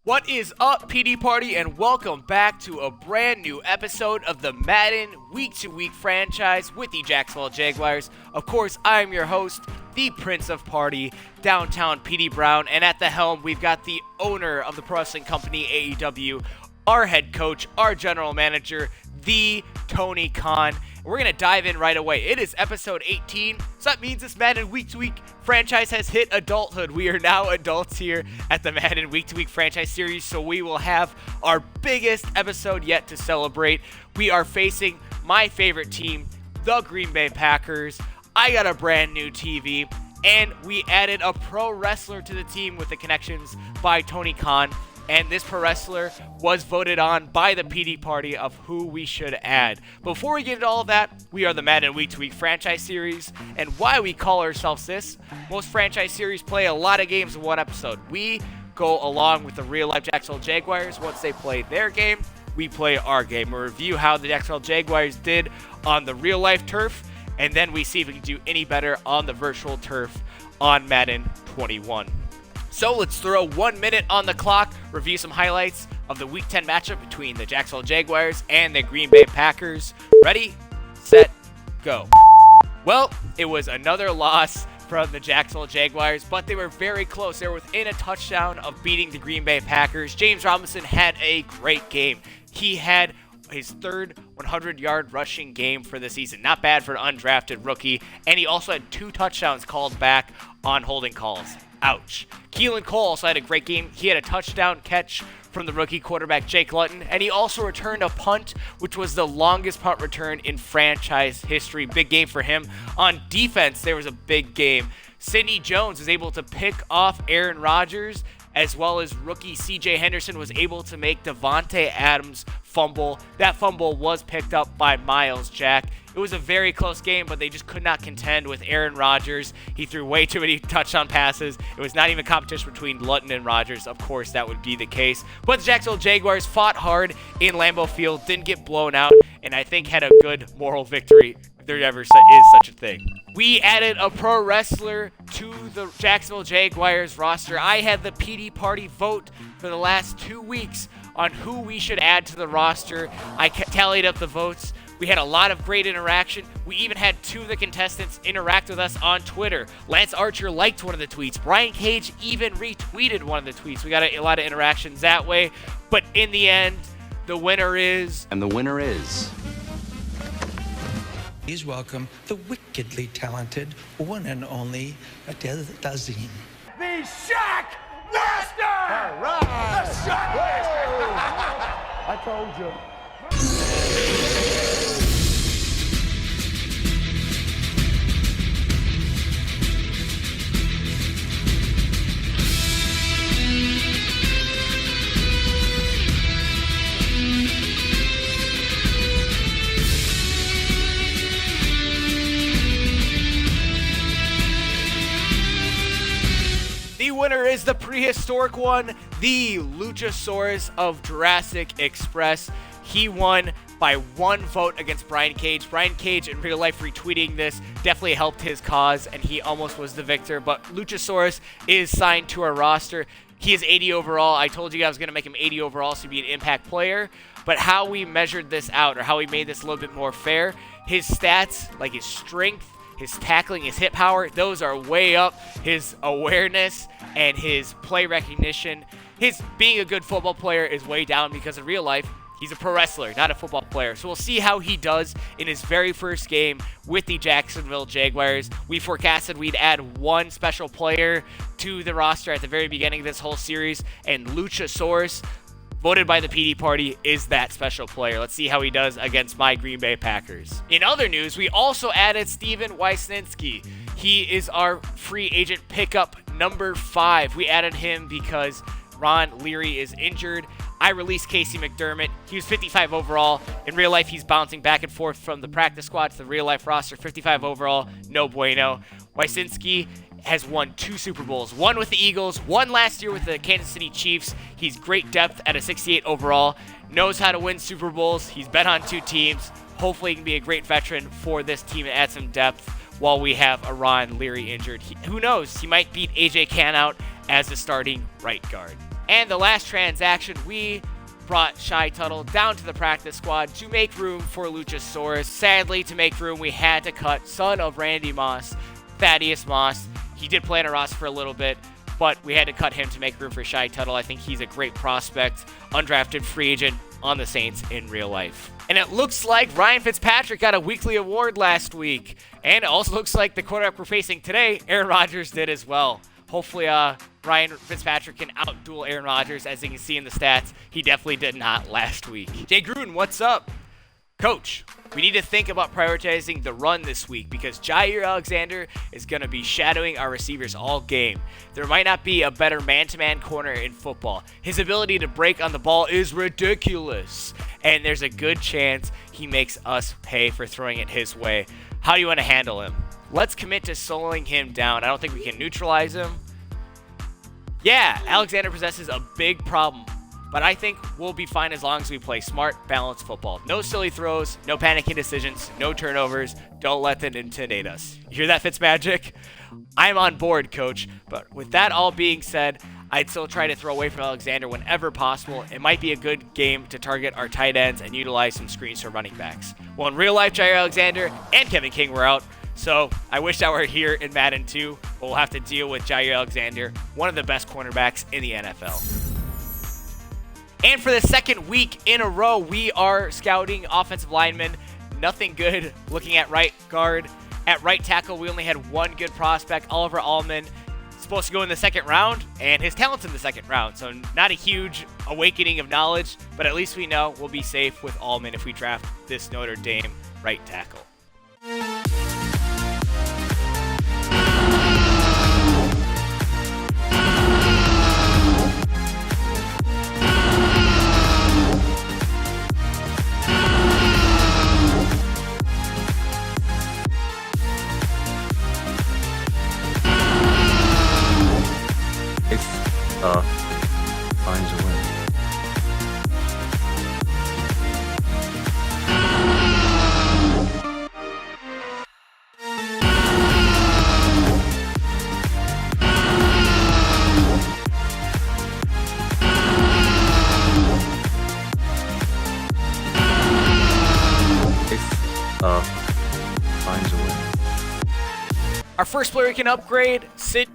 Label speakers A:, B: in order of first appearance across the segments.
A: What is up, PD Party, and welcome back to a brand new episode of the Madden Week2Week Franchise with the Jacksonville Jaguars. Of course, I'm your host, the Prince of Party, Downtown PD Brown, and at the helm, we've got the owner of the pro wrestling company AEW, our head coach, our general manager, the Tony Khan. We're going to dive in right away. It is episode 18, so that means this Madden Week2Week franchise has hit adulthood. We are now adults here at the Madden Week2Week franchise series, so we will have our biggest episode yet to celebrate. We are facing my favorite team, the Green Bay Packers. I got a brand new TV, and we added a pro wrestler to the team with the connections by Tony Khan. And this pro wrestler was voted on by the PD Party of who we should add. Before we get into all of that, we are the Madden Week2Week franchise series. And why we call ourselves this, most franchise series play a lot of games in one episode. We go along with the real-life Jacksonville Jaguars. Once they play their game, we play our game. We review how the Jacksonville Jaguars did on the real-life turf, and then we see if we can do any better on the virtual turf on Madden 21. So let's throw 1 minute on the clock, review some highlights of the Week 10 matchup between the Jacksonville Jaguars and the Green Bay Packers. Ready, set, go. Well, it was another loss from the Jacksonville Jaguars, but they were very close. They were within a touchdown of beating the Green Bay Packers. James Robinson had a great game. He had his third 100-yard rushing game for the season. Not bad for an undrafted rookie. And he also had 2 touchdowns called back on holding calls. Ouch. Keelan Cole also had a great game. He had a touchdown catch from the rookie quarterback Jake Luton, and he also returned a punt, which was the longest punt return in franchise history. Big game for him. On defense, there was a big game. Sidney Jones was able to pick off Aaron Rodgers, as well as rookie C.J. Henderson was able to make Devontae Adams fumble. That fumble was picked up by Myles Jack. It was a very close game, but they just could not contend with Aaron Rodgers. He threw way too many touchdown passes. It was not even competition between Luton and Rodgers. Of course, that would be the case. But the Jacksonville Jaguars fought hard in Lambeau Field, didn't get blown out, and I think had a good moral victory, if there ever is such a thing. We added a pro wrestler to the Jacksonville Jaguars roster. I had the PD Party vote for the last 2 weeks on who we should add to the roster. I tallied up the votes. We had a lot of great interaction. We even had 2 of the contestants interact with us on Twitter. Lance Archer liked one of the tweets. Brian Cage even retweeted one of the tweets. We got a lot of interactions that way. But in the end, the winner is...
B: And the winner is...
C: Please welcome the wickedly talented one and only Adele Dazine.
D: The Shaq Master! All right! The Shaq Master! I told you.
A: The winner is the prehistoric one, the Luchasaurus of Jurassic Express. He won by 1 vote against Brian Cage. Brian Cage, in real life, retweeting this definitely helped his cause, and he almost was the victor. But Luchasaurus is signed to our roster. He is 80 overall. I told you guys I was going to make him 80 overall so he'd be an impact player. But how we measured this out, or how we made this a little bit more fair, his stats, like his strength, his tackling, his hit power, those are way up. His awareness and his play recognition, his being a good football player is way down because in real life, he's a pro wrestler, not a football player. So we'll see how he does in his very first game with the Jacksonville Jaguars. We forecasted we'd add 1 special player to the roster at the very beginning of this whole series, and Luchasaurus, voted by the PD Party, is that special player. Let's see how he does against my Green Bay Packers. In other news, we also added Steven Wisniewski. He is our free agent pickup number 5. We added him because Ron Leary is injured. I released Casey McDermott. He was 55 overall. In real life, he's bouncing back and forth from the practice squad to the real life roster. 55 overall, no bueno. Wisniewski has won 2 Super Bowls, 1 with the Eagles, 1 last year with the Kansas City Chiefs. He's great depth at a 68 overall, knows how to win Super Bowls. He's been on 2 teams. Hopefully he can be a great veteran for this team and add some depth while we have a Ron Leary injured. Who knows? He might beat AJ Cann out as the starting right guard. And the last transaction, we brought Shy Tuttle down to the practice squad to make room for Luchasaurus. Sadly, to make room, we had to cut son of Randy Moss, Thaddeus Moss. He did play on a roster for a little bit, but we had to cut him to make room for Shy Tuttle. I think he's a great prospect, undrafted free agent on the Saints in real life. And it looks like Ryan Fitzpatrick got a weekly award last week. And it also looks like the quarterback we're facing today, Aaron Rodgers, did as well. Hopefully, Ryan Fitzpatrick can outduel Aaron Rodgers. As you can see in the stats, he definitely did not last week. Jay Gruden, what's up? Coach, we need to think about prioritizing the run this week because Jair Alexander is going to be shadowing our receivers all game. There might not be a better man-to-man corner in football. His ability to break on the ball is ridiculous, and there's a good chance he makes us pay for throwing it his way. How do you want to handle him? Let's commit to slowing him down. I don't think we can neutralize him. Yeah, Alexander possesses a big problem, but I think we'll be fine as long as we play smart, balanced football. No silly throws, no panicking decisions, no turnovers. Don't let them intimidate us. You hear that, Fitzmagic? I'm on board, Coach, but with that all being said, I'd still try to throw away from Alexander whenever possible. It might be a good game to target our tight ends and utilize some screens for running backs. Well, in real life, Jair Alexander and Kevin King were out, so I wish I were here in Madden 2, but we'll have to deal with Jair Alexander, one of the best cornerbacks in the NFL. And for the second week in a row, we are scouting offensive linemen. Nothing good looking at right guard. At right tackle, we only had one good prospect, Oliver Allman. Supposed to go in the second round, and his talent's in the second round, so not a huge awakening of knowledge, but at least we know we'll be safe with Allman if we draft this Notre Dame right tackle.
B: Finds a way. Finds a way.
A: Our first player we can upgrade, Sid,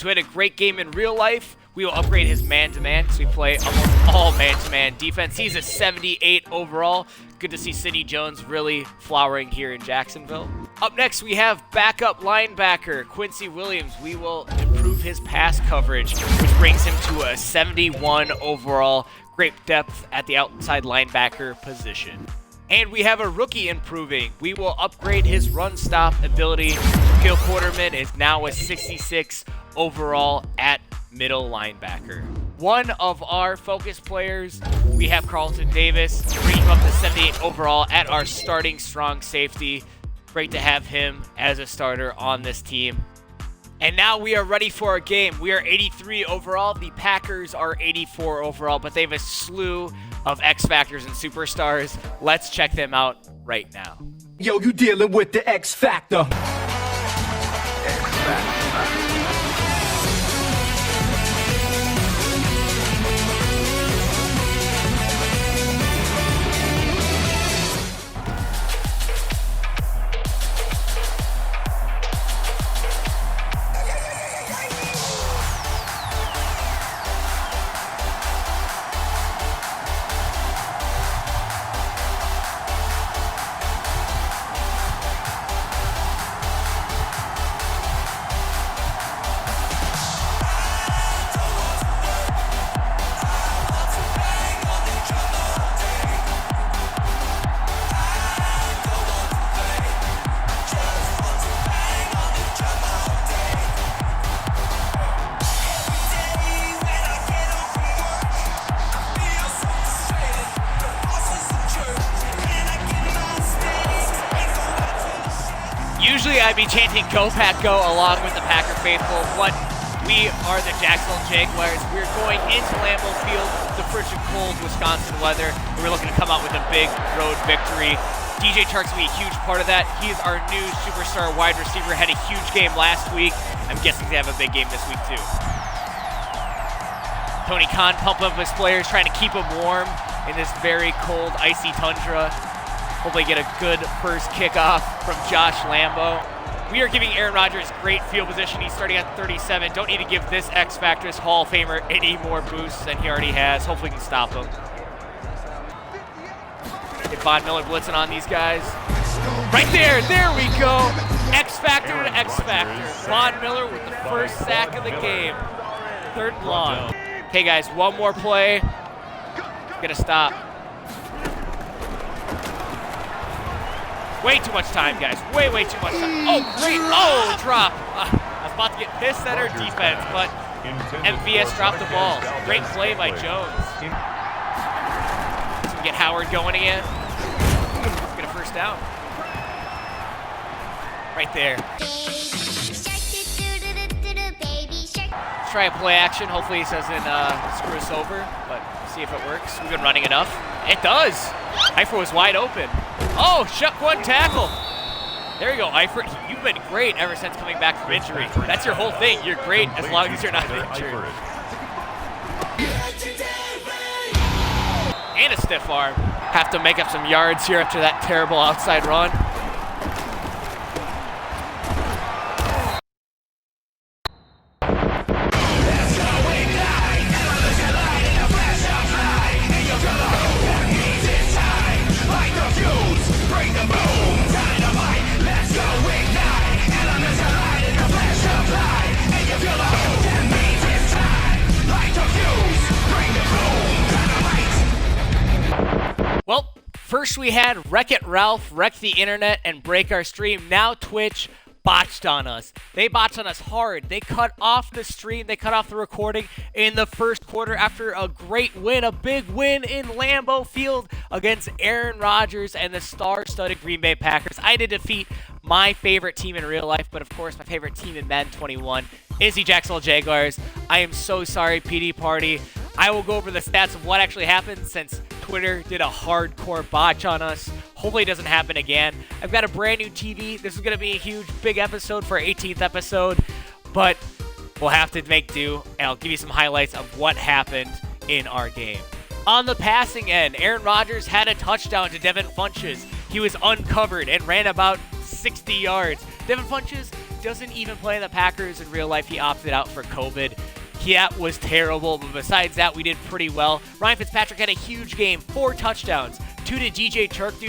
A: who had a great game in real life. We will upgrade his man-to-man because we play almost all man-to-man defense. He's a 78 overall. Good to see Sidney Jones really flowering here in Jacksonville. Up next, we have backup linebacker Quincy Williams. We will improve his pass coverage, which brings him to a 71 overall. Great depth at the outside linebacker position. And we have a rookie improving. We will upgrade his run stop ability. Shaquille Quarterman is now a 66 overall at middle linebacker. One of our focus players, we have Carlton Davis, bringing him up to 78 overall at our starting strong safety. Great to have him as a starter on this team. And now we are ready for a game. We are 83 overall. The Packers are 84 overall, but they have a slew of X Factors and superstars. Let's check them out right now.
D: Yo, you dealing with the X Factor.
A: Usually I'd be chanting Go Pack Go along with the Packer faithful, but we are the Jacksonville Jaguars. We're going into Lambeau Field, the frigid cold Wisconsin weather. We're looking to come out with a big road victory. DJ Chark's going to be a huge part of that. He is our new superstar wide receiver, had a huge game last week. I'm guessing they have a big game this week too. Tony Khan pumping up his players, trying to keep them warm in this very cold, icy tundra. Hopefully get a good first kickoff from Josh Lambo. We are giving Aaron Rodgers great field position. He's starting at 37. Don't need to give this X Factor, this Hall of Famer, any more boosts than he already has. Hopefully we can stop him. Get Von Miller blitzing on these guys. Right there, there we go. X Factor to X Factor. Von Miller with the first sack of the game. 3rd and long. Okay guys, one more play. Gonna stop. Way too much time, guys. Way too much time. Oh, great. Oh, drop. I was about to get pissed at our defense, but MVS dropped the ball. Great play by Jones. So we get Howard going again. Let's get a first down. Right there. Let's try a play action. Hopefully he doesn't screw us over, but see if it works. We've been running enough. It does. Eifert was wide open. Oh, shuck one tackle. There you go, Eifert. You've been great ever since coming back from injury. That's your whole thing. You're great as long as you're not injured. And a stiff arm. Have to make up some yards here after that terrible outside run. Well, first we had Wreck-It Ralph wreck the internet and break our stream. Now Twitch botched on us. They botched on us hard. They cut off the stream. They cut off the recording in the first quarter after a great win, a big win in Lambeau Field against Aaron Rodgers and the star-studded Green Bay Packers. I did defeat my favorite team in real life, but of course my favorite team in Madden 21 is the Jacksonville Jaguars. I am so sorry, PD Party. I will go over the stats of what actually happened since Twitter did a hardcore botch on us. Hopefully it doesn't happen again. I've got a brand new TV. This is going to be a huge, big episode for our 18th episode, but we'll have to make do, and I'll give you some highlights of what happened in our game. On the passing end, Aaron Rodgers had a touchdown to Devin Funchess. He was uncovered and ran about 60 yards. Devin Funchess doesn't even play in the Packers in real life. He opted out for COVID. That was terrible, but besides that, we did pretty well. Ryan Fitzpatrick had a huge game, 4 touchdowns, 2 to DJ Chark,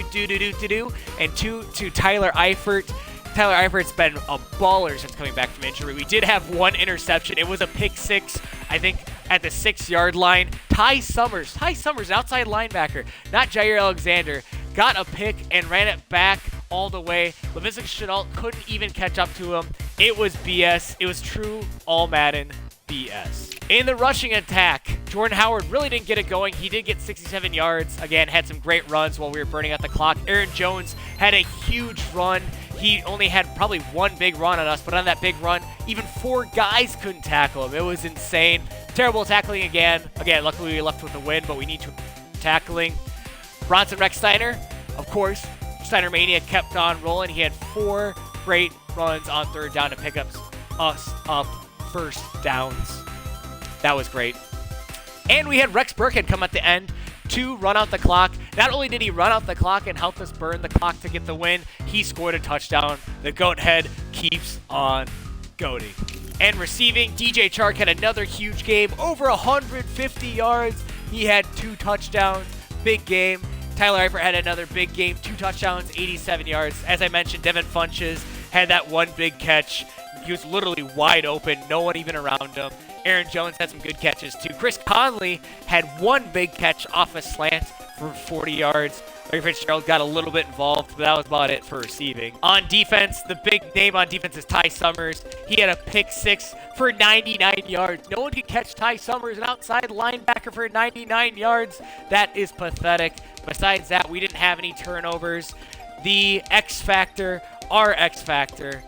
A: and 2 to Tyler Eifert. Tyler Eifert's been a baller since coming back from injury. We did have 1 interception. It was a pick 6, I think, at the 6-yard line. Ty Summers, an outside linebacker, not Jair Alexander, got a pick and ran it back all the way. Laviska Shenault couldn't even catch up to him. It was BS. It was true all Madden BS. In the rushing attack, Jordan Howard really didn't get it going. He did get 67 yards. Again, had some great runs while we were burning out the clock. Aaron Jones had a huge run. He only had probably 1 big run on us, but on that big run, even 4 guys couldn't tackle him. It was insane. Terrible tackling again. Again, luckily we left with a win, but we need to tackling. Bronson Rex-Steiner, of course, Steiner Mania kept on rolling. He had 4 great runs on 3rd down to pick us up first downs. That was great. And we had Rex Burkhead come at the end to run out the clock. Not only did he run out the clock and help us burn the clock to get the win, he scored a touchdown. The goat head keeps on goating. And receiving, DJ Chark had another huge game, over 150 yards. He had 2 touchdowns, big game. Tyler Eifert had another big game, 2 touchdowns, 87 yards. As I mentioned, Devin Funchess had that 1 big catch. He was literally wide open, no one even around him. Aaron Jones had some good catches too. Chris Conley had 1 big catch off a slant for 40 yards. Larry Fitzgerald got a little bit involved, but that was about it for receiving. On defense, the big name on defense is Ty Summers. He had a pick 6 for 99 yards. No one could catch Ty Summers, an outside linebacker, for 99 yards. That is pathetic. Besides that, we didn't have any turnovers. The X Factor, our X Factor,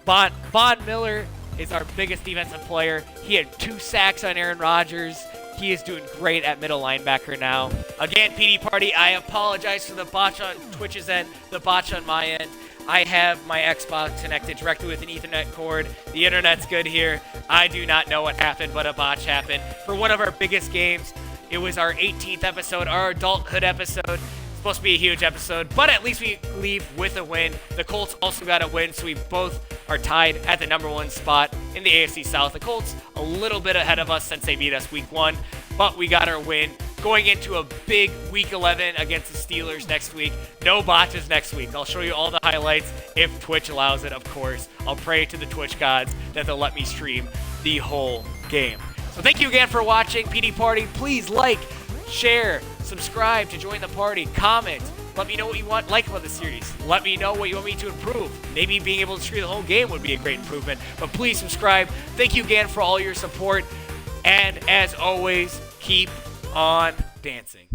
A: Von Miller is our biggest defensive player. He had 2 sacks on Aaron Rodgers. He is doing great at middle linebacker now. Again, PD Party, I apologize for the botch on Twitch's end, the botch on my end. I have my Xbox connected directly with an Ethernet cord. The internet's good here. I do not know what happened, but a botch happened. For one of our biggest games, it was our 18th episode, our adulthood episode. Supposed to be a huge episode, but at least we leave with a win. The Colts also got a win, so we both are tied at the number 1 spot in the AFC South. The Colts a little bit ahead of us since they beat us week 1, but we got our win. Going into a big week 11 against the Steelers next week. No botches next week. I'll show you all the highlights if Twitch allows it, of course. I'll pray to the Twitch gods that they'll let me stream the whole game. So thank you again for watching PD Party. Please like, share, subscribe to join the party, comment. Let me know what you like about the series. Let me know what you want me to improve. Maybe being able to stream the whole game would be a great improvement. But please subscribe. Thank you again for all your support. And as always, keep on dancing.